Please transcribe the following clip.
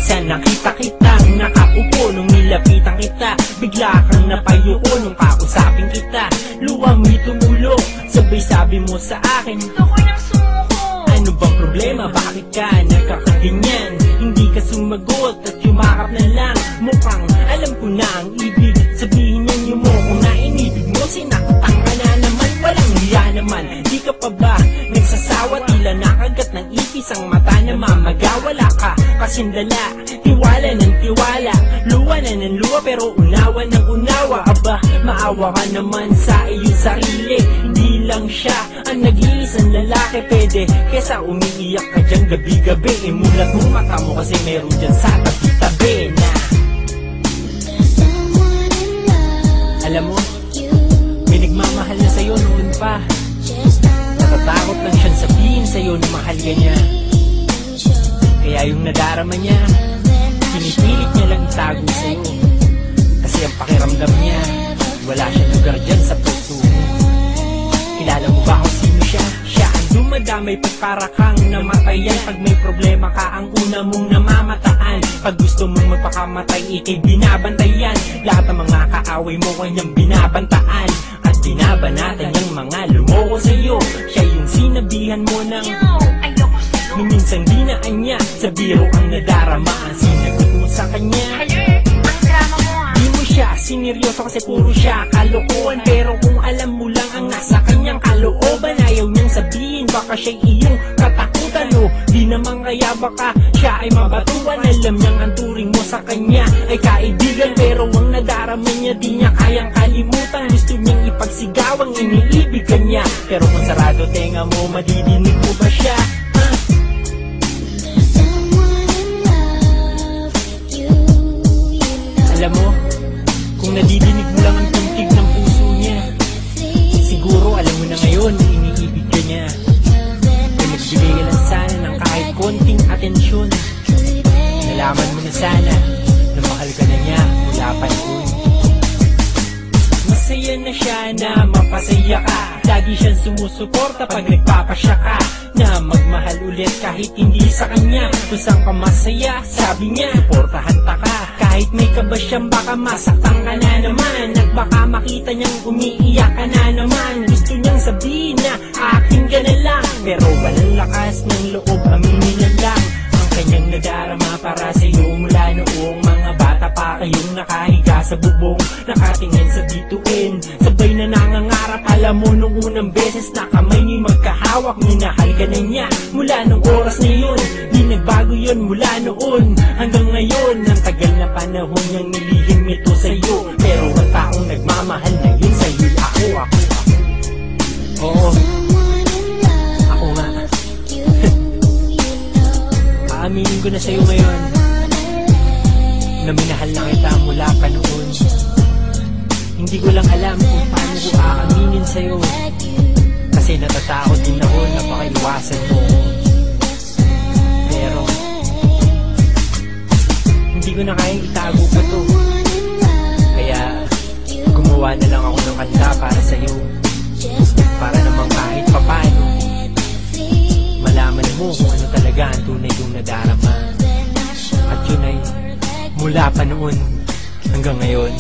minsan nakita kitang nakaupo nung nilapitan kita. Bigla kang napayuko nung kausapin kita. Luha mo'y tumulo, sabay sabi mo sa akin, gusto ko nang sumuko. ano bang problema? Bakit ka nagkakaganyan? Hindi ka sumagot at yumakap na lang. Mukhang alam ko na ang ibig sabihin niyan yun mo. Kung nainibig mo, sinaktan ka na naman. Walang hiya naman, di ka pa ba nagsasawa? Tila nakagat ng ipis ang mata na mamaga. Wala ka kasindala, tiwala ng tiwala, luwa na ng luwa pero unawa ng unawa. Aba, maawa ka naman sa iyong sarili. Hindi lang siya ang nag-iisang lalaki. Pwede kesa umiiyak ka dyan gabi-gabi. Imulat mo mata mo kasi meron dyan sa tabi-tabi na alam mo, may nagmamahal na sa'yo noon pa. Natatakot lang siyang sabihin sa'yo na mahal ka niya. Kaya yung nadarama niya, pinipilit niya lang itago sa'yo. Kasi ang pakiramdam niya, wala siyang lugar dyan sa puso mo. Kilala mo ba kung sino siya? Siya ang dumadamay pag para kang namatayan. Pag may problema ka, ang una mong namamataan. Pag gusto mong magpakamatay, ikay binabantayan. Lahat ng mga kaaway mo kanyang binabantaan. At binabanatan yung mga lumoko sa'yo. Siya yung sinabihan mo ng Ayoko sa'yo. nung minsan dinaan niya, sa biro ang nadarama. Ang sinagot mo sa kanya, Ang drama mo ah. di mo siya sineryoso kasi puro siya kalokohan. Pero kung alam mo lang ang nasa kanyang kalooban, ayaw niyang sabihin, baka siya'y iyong katakutan. O di naman kaya baka siya ay mabatuan. Alam niyang ang turing mo sa kanya ay kaibigan, pero ang nadarama niya di niya kayang kalimutan. Gusto niyang ipagsigaw ang iniibig ka niya, pero kung sarado tenga mo, madidinig mo ba siya? Alam mo, kung nadidinig mo lang ang tuntig ng puso niya, siguro alam mo na ngayon na iniibig ka niya. Kung nagbigay ka lang sana ng kahit konting atensyon, nalaman mo na sana na mahal ka na niya mula pa noon. Masaya na siya na mapasaya ka. Lagi siyang sumusuporta pag nagpapasya ka na magmahal ulit kahit hindi sa kanya. Kung saan ka masaya, sabi niya, suportahan ta ka. Kahit may kaba siyang baka masaktan ka na naman. At baka makita niyang umiiyak ka na naman. Gusto niyang sabihin na akin ka na lang, pero walang lakas ng loob, aminin na lang ang kanyang nadarama para sa'yo. Mula noong mga bata pa kayong nakahiga sa bubong, nakatingin sa bituin, sabay na nangangarap. Alam mo nung unang beses na kamay niyo'y magkahawak, minahal ka na niya mula nung oras na yun. Di nagbago yun mula noon hanggang ngayon. Ang tagal na panahon niyang nilihim ito sa'yo, pero ang taong nagmamahal na yun sa'yo, ako. Oo, ako nga. Aaminin ko na sa'yo ngayon na minahal na kita mula pa noon. Hindi ko lang alam kung paano ko aaminin sa'yo, kasi natatakot din ako na pakaiwasan mo. Pero hindi ko na kayang itago pa to, kaya gumawa na lang ako ng kanta para sa'yo, para naman kahit papano malaman mo kung ano talaga ang tunay kong nadarama. At yun ay mula pa noon hanggang ngayon.